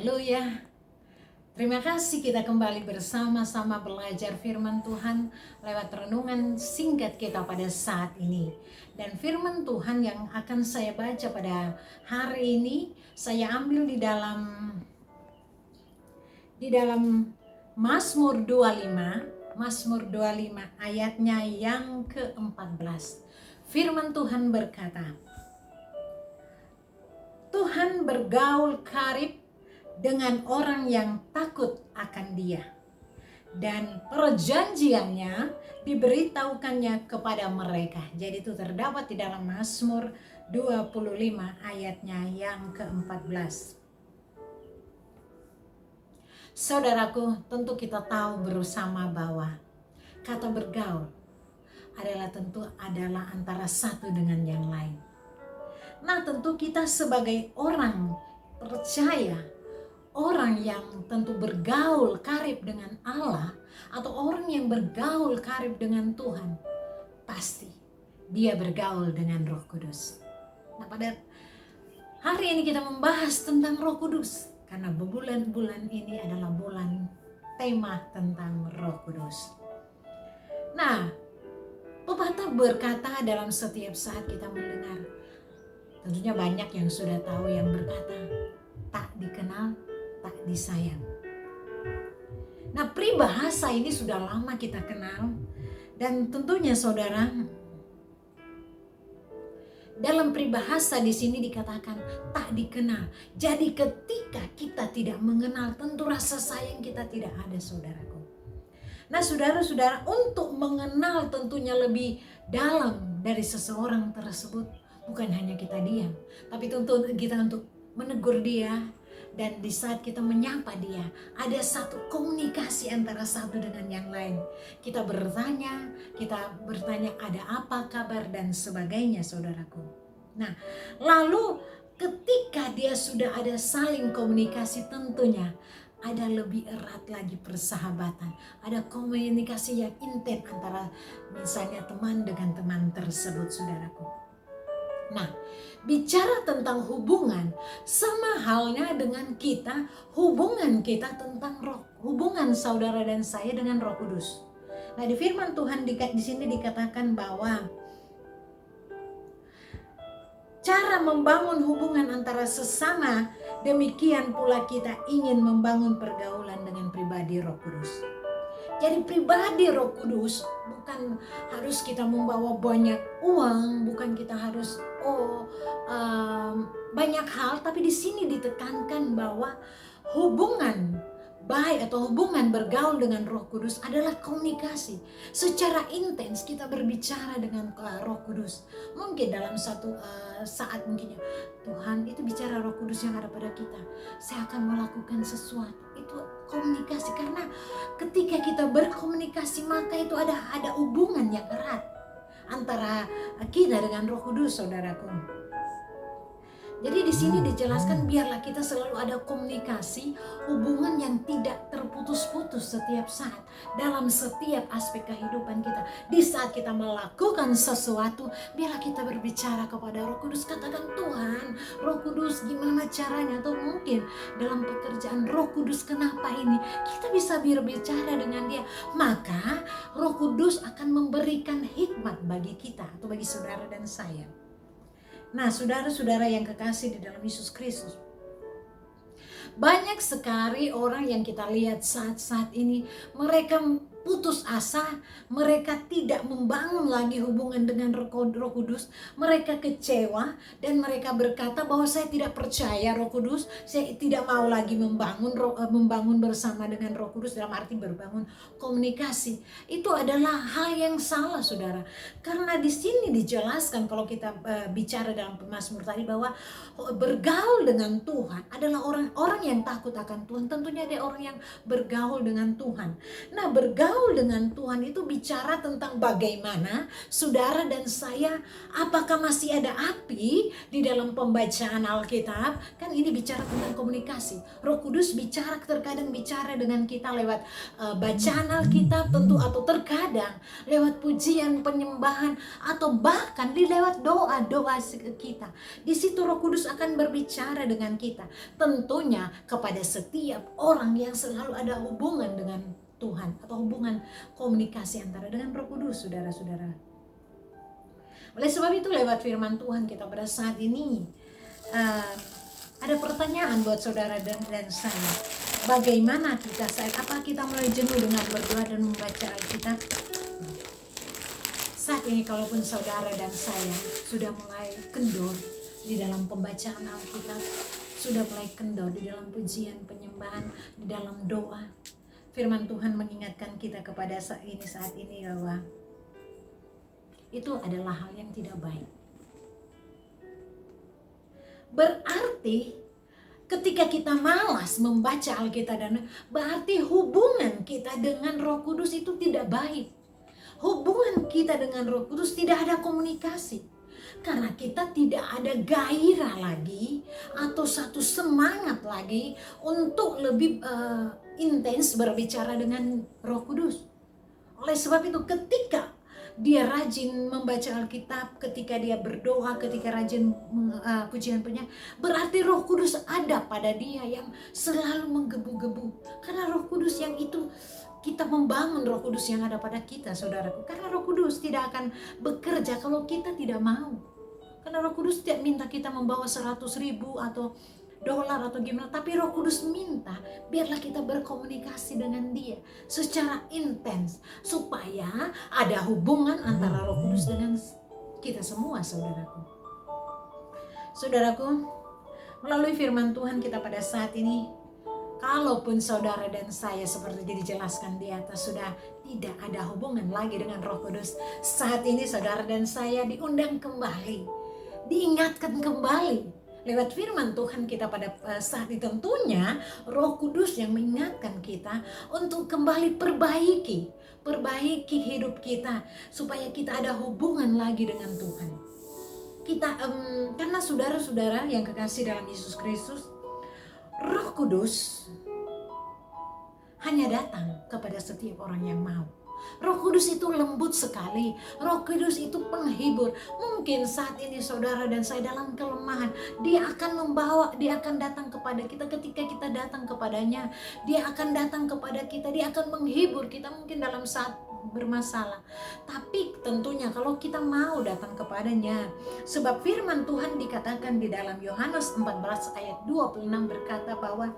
Haleluya. Terima kasih kita kembali bersama-sama belajar firman Tuhan lewat renungan singkat kita pada saat ini. Dan firman Tuhan yang akan saya baca pada hari ini saya ambil di dalam Mazmur 25, Mazmur 25 ayatnya yang ke-14. Firman Tuhan berkata, Tuhan bergaul karib dengan orang yang takut akan Dia, dan perjanjiannya diberitahukannya kepada mereka. Jadi itu terdapat di dalam Mazmur 25 ayatnya yang ke-14. Saudaraku, tentu kita tahu bersama bahwa kata bergaul adalah antara satu dengan yang lain. Nah, tentu kita sebagai orang percaya, orang yang tentu bergaul karib dengan Allah, atau orang yang bergaul karib dengan Tuhan, pasti dia bergaul dengan Roh Kudus. Nah, pada hari ini kita membahas tentang Roh Kudus, karena bulan-bulan ini adalah bulan tema tentang Roh Kudus. Nah, pepatah berkata dalam setiap saat kita mendengar, tentunya banyak yang sudah tahu yang berkata, tak dikenal, tak disayang. Nah, peribahasa ini sudah lama kita kenal, dan tentunya saudara, dalam peribahasa di sini dikatakan tak dikenal. Jadi ketika kita tidak mengenal, tentu rasa sayang kita tidak ada, saudaraku. Nah, saudara-saudara, untuk mengenal tentunya lebih dalam dari seseorang tersebut, bukan hanya kita diam, tapi tentu kita untuk menegur dia. Dan di saat kita menyapa dia, ada satu komunikasi antara satu dengan yang lain. Kita bertanya ada apa kabar dan sebagainya, saudaraku. Nah, lalu ketika dia sudah ada saling komunikasi, tentunya ada lebih erat lagi persahabatan. Ada komunikasi yang intens antara misalnya teman dengan teman tersebut, saudaraku. Nah, bicara tentang hubungan, sama halnya dengan kita, hubungan kita tentang hubungan saudara dan saya dengan Roh Kudus. Nah, di firman Tuhan di sini dikatakan bahwa cara membangun hubungan antara sesama, demikian pula kita ingin membangun pergaulan dengan pribadi Roh Kudus. Jadi pribadi Roh Kudus bukan harus kita membawa banyak uang, bukan kita harus banyak hal, tapi di sini ditekankan bahwa hubungan baik atau hubungan bergaul dengan Roh Kudus adalah komunikasi. Secara intens kita berbicara dengan Roh Kudus. Mungkin dalam satu saat mungkin Tuhan itu bicara Roh Kudus yang ada pada kita. Saya akan melakukan sesuatu. Itu komunikasi, karena ketika kita berkomunikasi maka itu ada hubungan yang erat antara kita dengan Roh Kudus, saudaraku. Jadi di sini dijelaskan biarlah kita selalu ada komunikasi, hubungan yang tidak terputus-putus setiap saat dalam setiap aspek kehidupan kita. Di saat kita melakukan sesuatu, biarlah kita berbicara kepada Roh Kudus, katakan, Tuhan, Roh Kudus gimana caranya? Atau mungkin dalam pekerjaan, Roh Kudus kenapa ini? Kita bisa berbicara dengan dia, maka Roh Kudus akan memberikan hikmat bagi kita atau bagi saudara dan saya. Nah, saudara-saudara yang kekasih di dalam Yesus Kristus, banyak sekali orang yang kita lihat saat-saat ini, mereka putus asa, mereka tidak membangun lagi hubungan dengan Roh Kudus, mereka kecewa dan mereka berkata bahwa saya tidak percaya Roh Kudus, saya tidak mau lagi membangun bersama dengan Roh Kudus, dalam arti berbangun komunikasi. Itu adalah hal yang salah, saudara, karena di sini dijelaskan kalau kita bicara dalam Mazmur tadi bahwa bergaul dengan Tuhan adalah orang-orang yang takut akan Tuhan. Tentunya ada orang yang bergaul dengan Tuhan. Nah, bergaul bergaul dengan Tuhan itu bicara tentang bagaimana saudara dan saya, apakah masih ada api di dalam pembacaan Alkitab. Kan ini bicara tentang komunikasi. Roh Kudus bicara, terkadang bicara dengan kita lewat bacaan Alkitab tentu, atau terkadang lewat pujian, penyembahan, atau bahkan lewat doa-doa kita. Di situ Roh Kudus akan berbicara dengan kita. Tentunya kepada setiap orang yang selalu ada hubungan dengan Tuhan, atau hubungan komunikasi antara dengan Roh Kudus, saudara-saudara. Oleh sebab itu lewat firman Tuhan kita pada saat ini ada pertanyaan buat saudara dan saya. Bagaimana kita apa kita mulai jenuh dengan berdoa dan membaca Alkitab? Saat ini kalaupun saudara dan saya sudah mulai kendor di dalam pembacaan Alkitab, sudah mulai kendor di dalam pujian, penyembahan, di dalam doa, firman Tuhan mengingatkan kita kepada saat ini bahwa itu adalah hal yang tidak baik. Berarti ketika kita malas membaca Alkitab, dan berarti hubungan kita dengan Roh Kudus itu tidak baik. Hubungan kita dengan Roh Kudus tidak ada komunikasi. Karena kita tidak ada gairah lagi atau satu semangat lagi untuk lebih intens berbicara dengan Roh Kudus. Oleh sebab itu ketika dia rajin membaca Alkitab, ketika dia berdoa, ketika rajin pujian-pujian, berarti Roh Kudus ada pada dia yang selalu menggebu-gebu. Karena Roh Kudus yang itu, kita membangun Roh Kudus yang ada pada kita, saudaraku. Karena Roh Kudus tidak akan bekerja kalau kita tidak mau. Karena Roh Kudus tidak minta kita membawa 100.000 atau dolar atau gimana, tapi Roh Kudus minta biarlah kita berkomunikasi dengan dia secara intens, supaya ada hubungan antara Roh Kudus dengan kita semua, saudaraku. Saudaraku, melalui firman Tuhan kita pada saat ini, kalaupun saudara dan saya seperti dijelaskan di atas sudah tidak ada hubungan lagi dengan Roh Kudus, saat ini saudara dan saya diundang kembali, diingatkan kembali lewat firman Tuhan kita pada saat itu. Tentunya Roh Kudus yang mengingatkan kita untuk kembali perbaiki hidup kita, supaya kita ada hubungan lagi dengan Tuhan. Kita karena saudara-saudara yang kekasih dalam Yesus Kristus, Roh Kudus hanya datang kepada setiap orang yang mau. Roh Kudus itu lembut sekali. Roh Kudus itu penghibur. Mungkin saat ini saudara dan saya dalam kelemahan, dia akan datang kepada kita. Ketika kita datang kepadanya, dia akan datang kepada kita, dia akan menghibur kita mungkin dalam saat bermasalah. Tapi tentunya kalau kita mau datang kepadanya, sebab firman Tuhan dikatakan di dalam Yohanes 14 ayat 26 berkata bahwa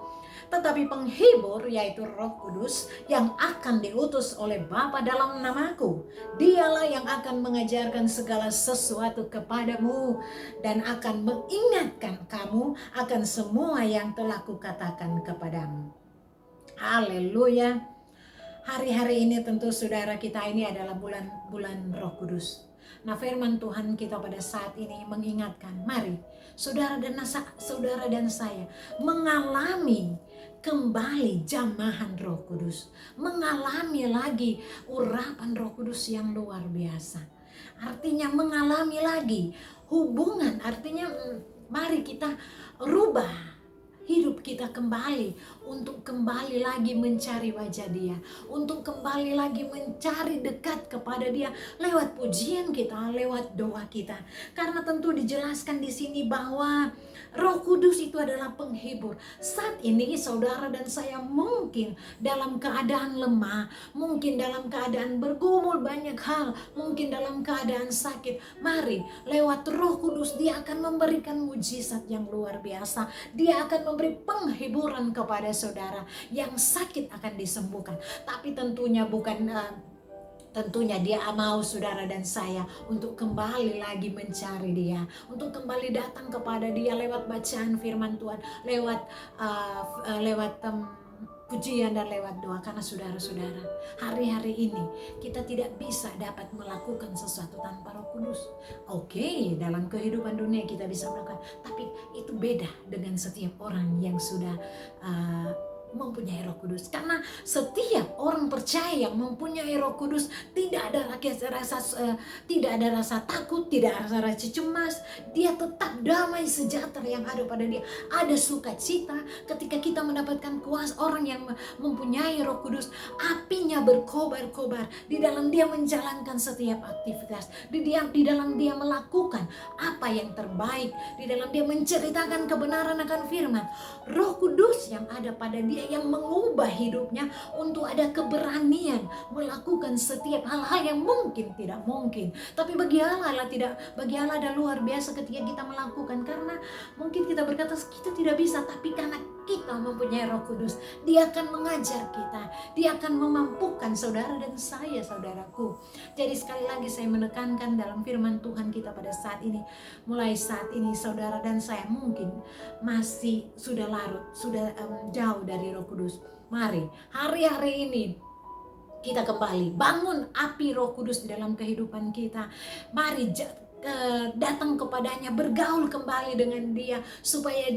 tetapi penghibur, yaitu Roh Kudus yang akan diutus oleh Bapa dalam namaku, dialah yang akan mengajarkan segala sesuatu kepadamu dan akan mengingatkan kamu akan semua yang telah kukatakan kepadamu. Haleluya. Hari-hari ini tentu saudara kita ini adalah bulan Roh Kudus. Nah, firman Tuhan kita pada saat ini mengingatkan, mari saudara dan saya mengalami kembali jamahan Roh Kudus, mengalami lagi urapan Roh Kudus yang luar biasa. Artinya mengalami lagi hubungan, artinya mari kita rubah hidup kita kembali untuk kembali lagi mencari wajah dia, untuk kembali lagi mencari dekat kepada dia lewat pujian kita, lewat doa kita. Karena tentu dijelaskan di sini bahwa Roh Kudus itu adalah penghibur. Saat ini saudara dan saya mungkin dalam keadaan lemah, mungkin dalam keadaan bergumul banyak hal, mungkin dalam keadaan sakit. Mari lewat Roh Kudus dia akan memberikan mujizat yang luar biasa. Dia akan memberi penghiburan kepada saudara, yang sakit akan disembuhkan. Tapi tentunya tentunya dia mau saudara dan saya untuk kembali lagi mencari dia, untuk kembali datang kepada dia lewat bacaan firman Tuhan, lewat pujian dan lewat doa. Karena saudara-saudara, hari-hari ini kita tidak bisa dapat melakukan sesuatu tanpa Roh Kudus. Oke, dalam kehidupan dunia kita bisa melakukan, tapi itu beda dengan setiap orang yang sudah mempunyai Roh Kudus. Karena setiap orang percaya yang mempunyai Roh Kudus tidak ada rasa takut, tidak ada rasa cemas. Dia tetap damai sejahtera yang ada pada dia. Ada sukacita ketika kita mendapatkan kuasa. Orang yang mempunyai Roh Kudus, apinya berkobar-kobar di dalam dia menjalankan setiap aktivitas, di dalam dia melakukan apa yang terbaik, di dalam dia menceritakan kebenaran akan firman. Roh Kudus yang ada pada dia yang mengubah hidupnya untuk ada keberanian melakukan setiap hal-hal yang mungkin tidak mungkin. Tapi bagi Allah ada luar biasa ketika kita melakukan. Karena mungkin kita berkata kita tidak bisa, tapi karena kita mempunyai Roh Kudus, dia akan mengajar kita, dia akan memampukan saudara dan saya, saudaraku. Jadi sekali lagi saya menekankan dalam firman Tuhan kita pada saat ini, mulai saat ini saudara dan saya mungkin masih sudah larut, sudah jauh dari Roh Kudus. Mari hari-hari ini kita kembali bangun api Roh Kudus di dalam kehidupan kita. Mari datang kepadanya, bergaul kembali dengan dia, supaya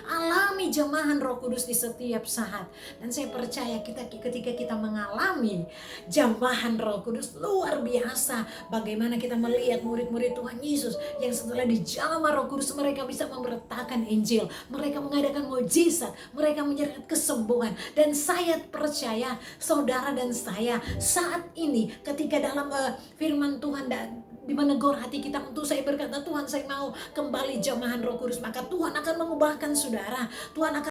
alami jamahan Roh Kudus di setiap saat. Dan saya percaya ketika kita mengalami jamahan Roh Kudus luar biasa, bagaimana kita melihat murid-murid Tuhan Yesus yang setelah dijamah Roh Kudus mereka bisa memberitakan Injil, mereka mengadakan mukjizat, mereka menyerahkan kesembuhan. Dan saya percaya saudara dan saya saat ini ketika dalam firman Tuhan menegur hati kita untuk saya berkata, Tuhan saya mau kembali jamahan Roh Kudus, maka Tuhan akan mengubahkan saudara, Tuhan akan